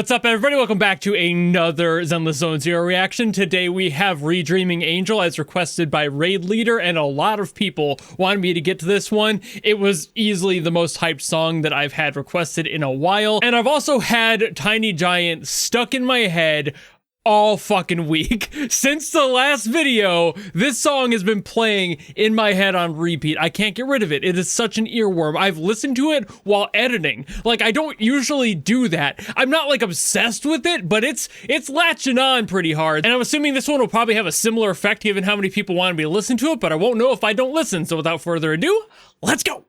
What's up, everybody? Welcome back to another Zenless Zone Zero reaction. Today we have ReDreaming Angel as requested by Raid Leader, and a lot of people wanted me to get to this one. It was easily the most hyped song that I've had requested in a while, and I've also had Tiny Giant stuck in my head all fucking week. Since the last video, this song has been playing in my head on repeat. I can't get rid of it. It is such an earworm. I've listened to it while editing. Like, I don't usually do that. I'm not like obsessed with it, but it's latching on pretty hard. And I'm assuming this one will probably have a similar effect given how many people wanted me to listen to it, but I won't know if I don't listen. So without further ado, let's go.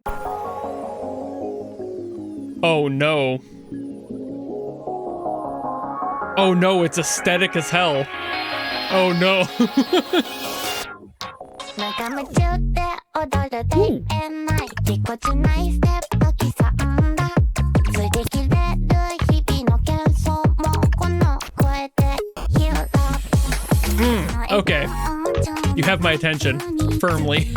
Oh no. Oh no, it's aesthetic as hell. Oh no. Okay. You have my attention, firmly.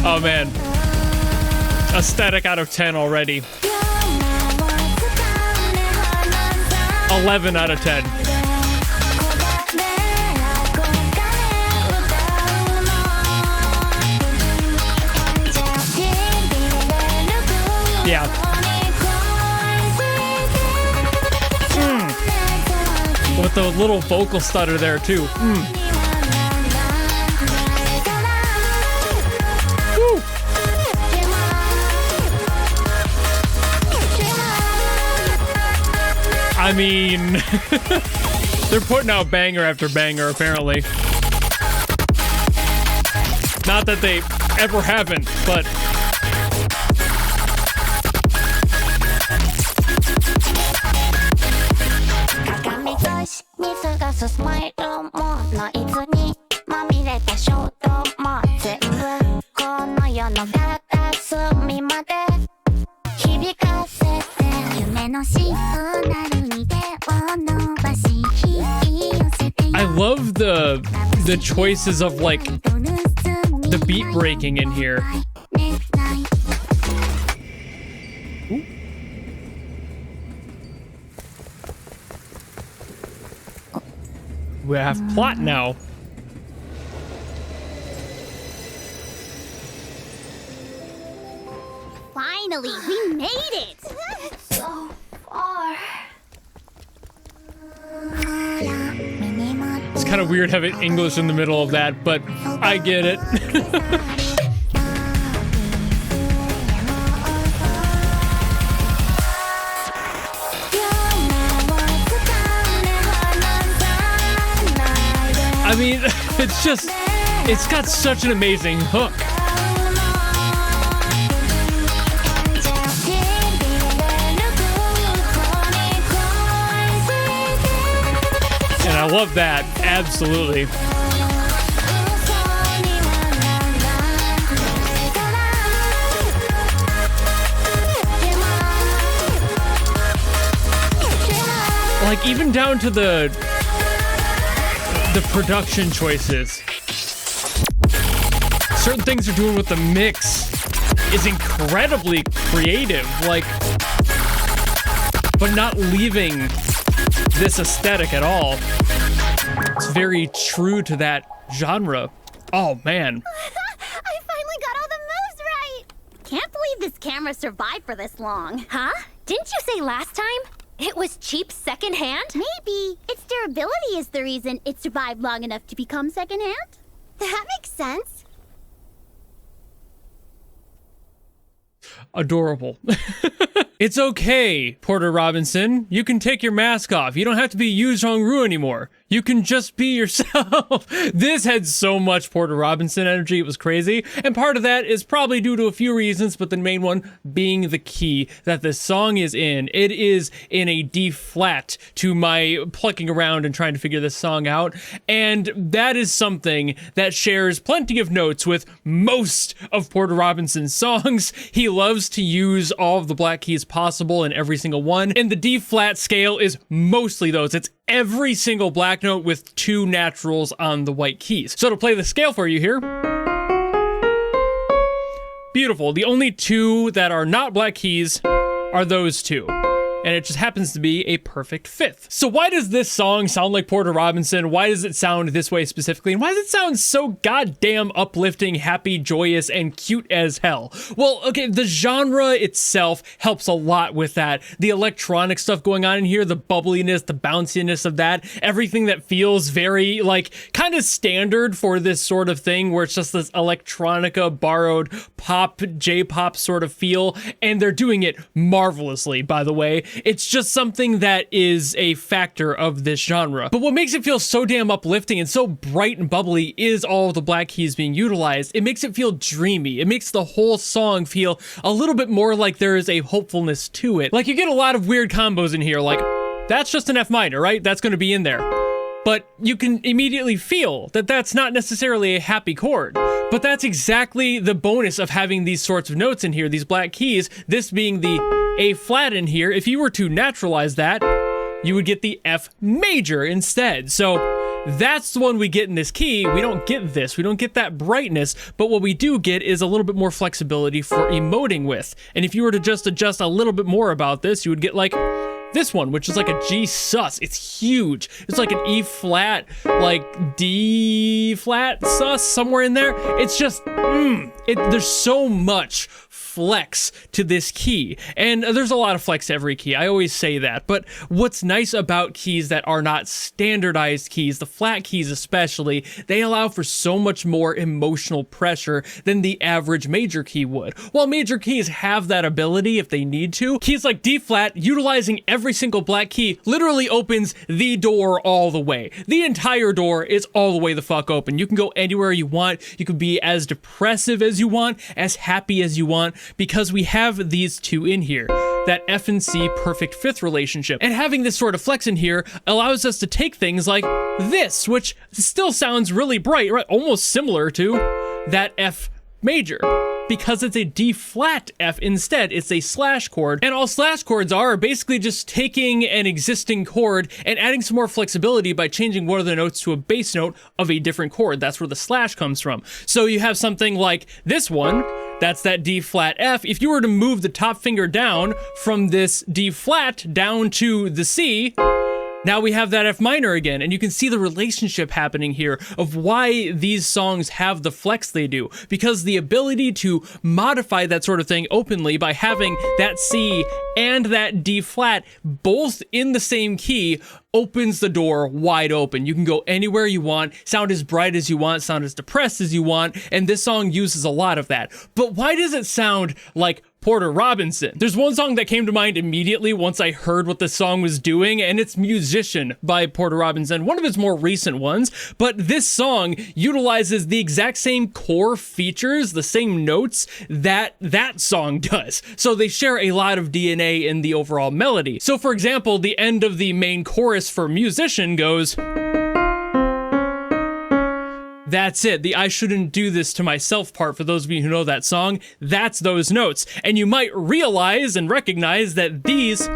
Oh man, aesthetic out of 10 already. 11 out of 10. Yeah. With the little vocal stutter there too. I mean, they're putting out banger after banger, apparently. Not that they ever haven't, but... I love the choices of like the beat breaking in here. Ooh. We have plot now. Finally, we made it! So far. It's kind of weird having English in the middle of that, but I get it. I mean, it's got such an amazing hook. I love that, absolutely. Like, even down to the production choices. Certain things they're doing with the mix is incredibly creative, like, but not leaving this aesthetic at all. It's very true to that genre. Oh man. I finally got all the moves right! Can't believe this camera survived for this long. Huh? Didn't you say last time it was cheap secondhand? Maybe. Its durability is the reason it survived long enough to become secondhand. That makes sense. Adorable. It's okay, Porter Robinson. You can take your mask off. You don't have to be Zong-Ru anymore. You can just be yourself. This had so much Porter Robinson energy. It was crazy. And part of that is probably due to a few reasons, but the main one being the key that this song is in. It is in a D flat to my plucking around and trying to figure this song out. And that is something that shares plenty of notes with most of Porter Robinson's songs. He loves to use all of the black keys possible in every single one. And the D flat scale is mostly those. It's every single black note with 2 naturals on the white keys. So to play the scale for you here. Beautiful. The only 2 that are not black keys are those 2. And it just happens to be a perfect 5th. So why does this song sound like Porter Robinson? Why does it sound this way specifically? And why does it sound so goddamn uplifting, happy, joyous, and cute as hell? Well, okay, the genre itself helps a lot with that. The electronic stuff going on in here, the bubbliness, the bounciness of that, everything that feels very, like, kind of standard for this sort of thing where it's just this electronica borrowed pop, J-pop sort of feel. And they're doing it marvelously, by the way. It's just something that is a factor of this genre. But what makes it feel so damn uplifting and so bright and bubbly is all of the black keys being utilized. It makes it feel dreamy. It makes the whole song feel a little bit more like there is a hopefulness to it. Like, you get a lot of weird combos in here, like, that's just an F minor, right? That's going to be in there. But you can immediately feel that that's not necessarily a happy chord. But that's exactly the bonus of having these sorts of notes in here, these black keys, this being the A flat in here. If you were to naturalize that, you would get the F major instead. So that's the one we get in this key. We don't get this. We don't get that brightness, but what we do get is a little bit more flexibility for emoting with. And if you were to just adjust a little bit more about this, you would get like this one, which is like a G sus. It's huge. It's like an E flat, like D flat sus, somewhere in there. It's just, there's so much flex to this key, and there's a lot of flex to every key. I always say that, but what's nice about keys that are not standardized keys, the flat keys especially, they allow for so much more emotional pressure than the average major key would. While major keys have that ability if they need to, keys like D flat, utilizing every single black key, literally opens the door all the way. The entire door is all the way the fuck open. You can go anywhere you want. You can be as depressive as you want, as happy as you want, because we have these 2 in here, that F and C perfect 5th relationship. And having this sort of flex in here allows us to take things like this, which still sounds really bright, right? Almost similar to that F major, because it's a D flat F instead. It's a slash chord, and all slash chords are basically just taking an existing chord and adding some more flexibility by changing one of the notes to a bass note of a different chord. That's where the slash comes from. So you have something like this one, that's that D flat F. If you were to move the top finger down from this D flat down to the C, now we have that F minor again, and you can see the relationship happening here of why these songs have the flex they do, because the ability to modify that sort of thing openly by having that C and that D flat both in the same key opens the door wide open. You can go anywhere you want, sound as bright as you want, sound as depressed as you want, and this song uses a lot of that. But why does it sound like Porter Robinson? There's one song that came to mind immediately once I heard what the song was doing, and it's Musician by Porter Robinson, one of his more recent ones. But this song utilizes the exact same core features, the same notes that song does. So they share a lot of DNA in the overall melody. So for example, the end of the main chorus for Musician goes, that's it. The I shouldn't do this to myself part, for those of you who know that song, that's those notes. And you might realize and recognize that these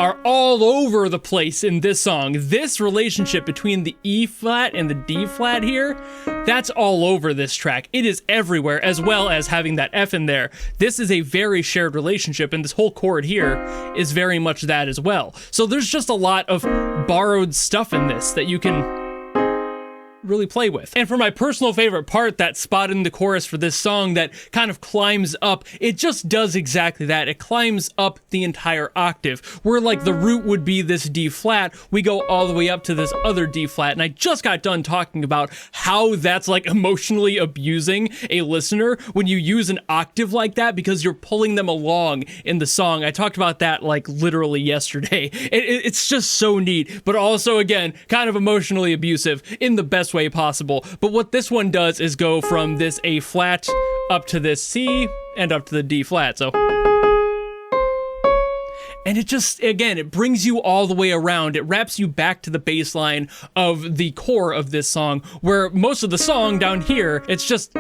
are all over the place in this song. This relationship between the E flat and the D flat here, that's all over this track. It is everywhere, as well as having that F in there. This is a very shared relationship, and this whole chord here is very much that as well. So there's just a lot of borrowed stuff in this that you can really play with. And for my personal favorite part, that spot in the chorus for this song that kind of climbs up, it just does exactly that. It climbs up the entire octave, where like the root would be this D flat, we go all the way up to this other D flat. And I just got done talking about how that's like emotionally abusing a listener when you use an octave like that because you're pulling them along in the song. I talked about that like literally yesterday. It's just so neat, but also again, kind of emotionally abusive in the best way possible. But what this one does is go from this A flat up to this C and up to the D flat. So, and it just, again, it brings you all the way around. It wraps you back to the bass line of the core of this song, where most of the song down here, it's just...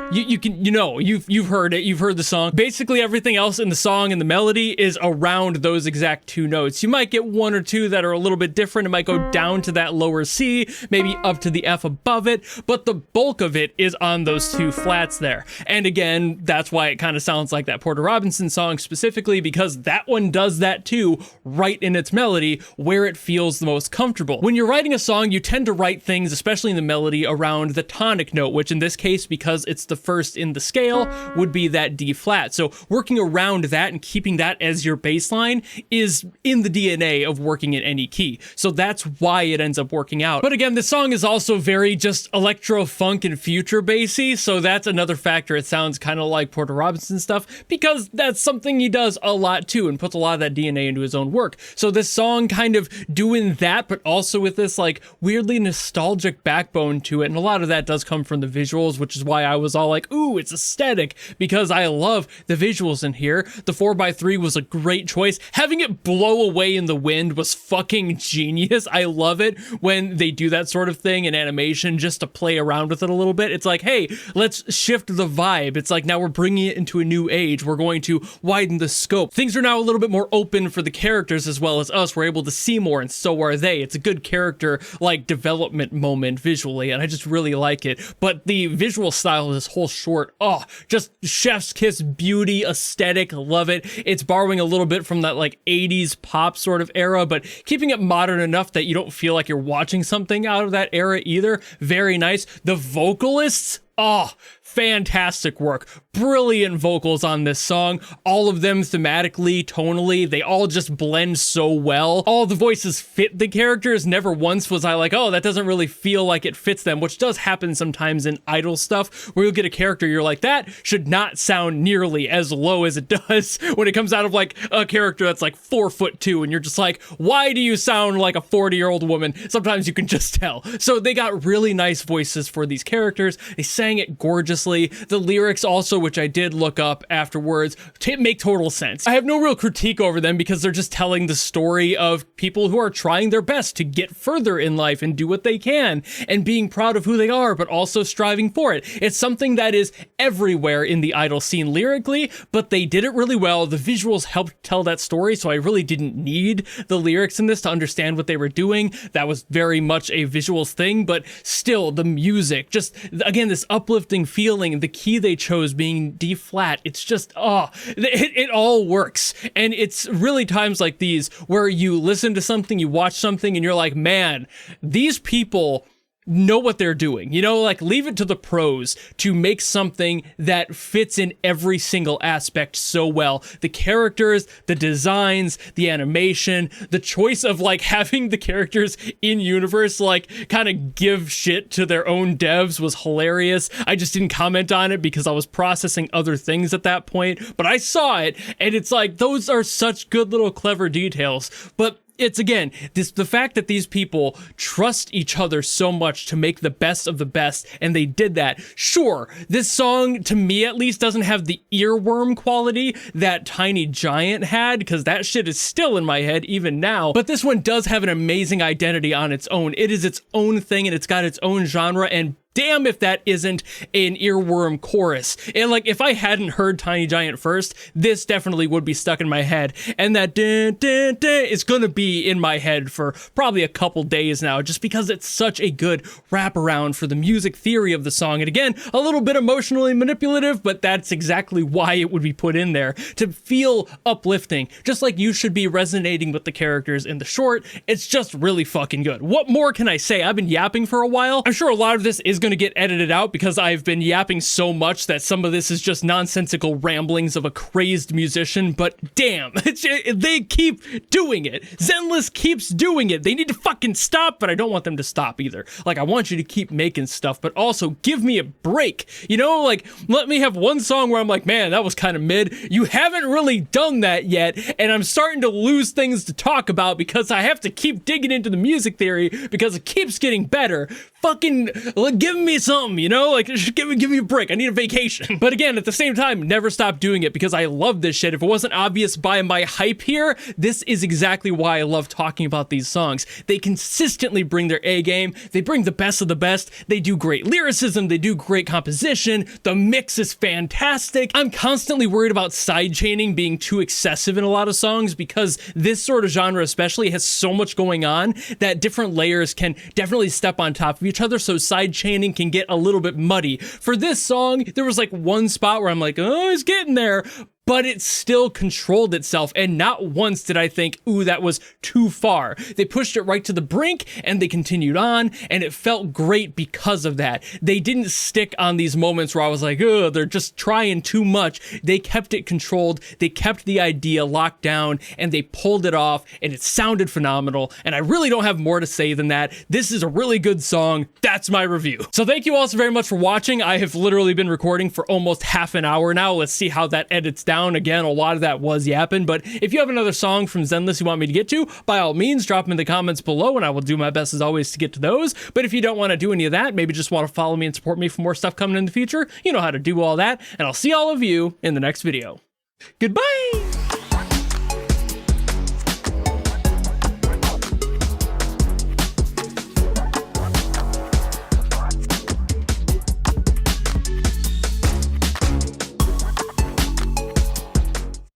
You've heard it, you've heard the song. Basically everything else in the song and the melody is around those exact two notes. You might get one or two that are a little bit different. It might go down to that lower C, maybe up to the F above it, but the bulk of it is on those two flats there. And again, that's why it kind of sounds like that Porter Robinson song specifically, because that one does that too, right in its melody, where it feels the most comfortable. When you're writing a song, you tend to write things, especially in the melody, around the tonic note, which in this case, because it's the first in the scale, would be that D flat. So working around that and keeping that as your bass line is in the DNA of working in any key. So that's why it ends up working out. But again, this song is also very just electro funk and future bassy, so that's another factor. It sounds kind of like Porter Robinson stuff because that's something he does a lot too and puts a lot of that DNA into his own work. So this song kind of doing that, but also with this like weirdly nostalgic backbone to it, and a lot of that does come from the visuals, which is why I was all like, ooh, it's aesthetic, because I love the visuals in here. The 4x3 was a great choice. Having it blow away in the wind was fucking genius. I love it when they do that sort of thing in animation just to play around with it a little bit. It's like, hey, let's shift the vibe. It's like now we're bringing it into a new age. We're going to widen the scope. Things are now a little bit more open for the characters as well as us. We're able to see more, and so are they. It's a good character like development moment visually, and I just really like it. But the visual style of this whole short, oh, just chef's kiss beauty, aesthetic, love it. It's borrowing a little bit from that like 80s pop sort of era, but keeping it modern enough that you don't feel like you're watching something out of that era either. Very nice. The vocalists, oh, fantastic work. Brilliant vocals on this song. All of them thematically, tonally, they all just blend so well. All the voices fit the characters. Never once was I like, oh, that doesn't really feel like it fits them, which does happen sometimes in idol stuff, where you'll get a character you're like, that should not sound nearly as low as it does when it comes out of like a character that's like 4'2", and you're just like, why do you sound like a 40-year-old woman? Sometimes you can just tell. So they got really nice voices for these characters. They sang it gorgeously. The lyrics also, which I did look up afterwards, make total sense. I have no real critique over them because they're just telling the story of people who are trying their best to get further in life and do what they can and being proud of who they are, but also striving for it. It's something that is everywhere in the idol scene lyrically, but they did it really well. The visuals helped tell that story, so I really didn't need the lyrics in this to understand what they were doing. That was very much a visuals thing, but still, the music, just, again, this uplifting feeling, the key they chose being D flat, it's just, oh, it all works. And it's really times like these where you listen to something, you watch something, and you're like, man, these people know what they're doing. You know, like, leave it to the pros to make something that fits in every single aspect so well. The characters, the designs, the animation, the choice of like having the characters in universe like kind of give shit to their own devs was hilarious. I just didn't comment on it because I was processing other things at that point, but I saw it, and it's like, those are such good little clever details. But it's, again, the fact that these people trust each other so much to make the best of the best, and they did that. Sure, this song, to me at least, doesn't have the earworm quality that Tiny Giant had, because that shit is still in my head even now, but this one does have an amazing identity on its own. It is its own thing, and it's got its own genre, and damn if that isn't an earworm chorus. And like, if I hadn't heard Tiny Giant first, this definitely would be stuck in my head. And that dun, dun, dun, is gonna be in my head for probably a couple days now, just because it's such a good wraparound for the music theory of the song. And again, a little bit emotionally manipulative, but that's exactly why it would be put in there, to feel uplifting, just like you should be resonating with the characters in the short. It's just really fucking good. What more can I say? I've been yapping for a while. I'm sure a lot of this is going to get edited out because I've been yapping so much that some of this is just nonsensical ramblings of a crazed musician, but damn, they keep doing it. Zenless keeps doing it. They need to fucking stop, but I don't want them to stop either. Like, I want you to keep making stuff, but also give me a break. You know, like, let me have one song where I'm like, man, that was kind of mid. You haven't really done that yet, and I'm starting to lose things to talk about because I have to keep digging into the music theory because it keeps getting better. Fucking, like, give me something, you know? Like, just give me a break. I need a vacation. But again, at the same time, never stop doing it because I love this shit. If it wasn't obvious by my hype here, this is exactly why I love talking about these songs. They consistently bring their A game. They bring the best of the best. They do great lyricism. They do great composition. The mix is fantastic. I'm constantly worried about sidechaining being too excessive in a lot of songs because this sort of genre especially has so much going on that different layers can definitely step on top of each other, so sidechaining can get a little bit muddy. For this song, there was like one spot where I'm like, oh, it's getting there, but it still controlled itself, and not once did I think, ooh, that was too far. They pushed it right to the brink, and they continued on, and it felt great because of that. They didn't stick on these moments where I was like, oh, they're just trying too much. They kept it controlled, they kept the idea locked down, and they pulled it off, and it sounded phenomenal, and I really don't have more to say than that. This is a really good song. That's my review. So thank you all so very much for watching. I have literally been recording for almost half an hour now. Let's see how that edits down. Again, a lot of that was yapping, but if you have another song from Zenless you want me to get to, by all means, drop them in the comments below, and I will do my best as always to get to those. But if you don't want to do any of that, maybe just want to follow me and support me for more stuff coming in the future, you know how to do all that, and I'll see all of you in the next video. Goodbye!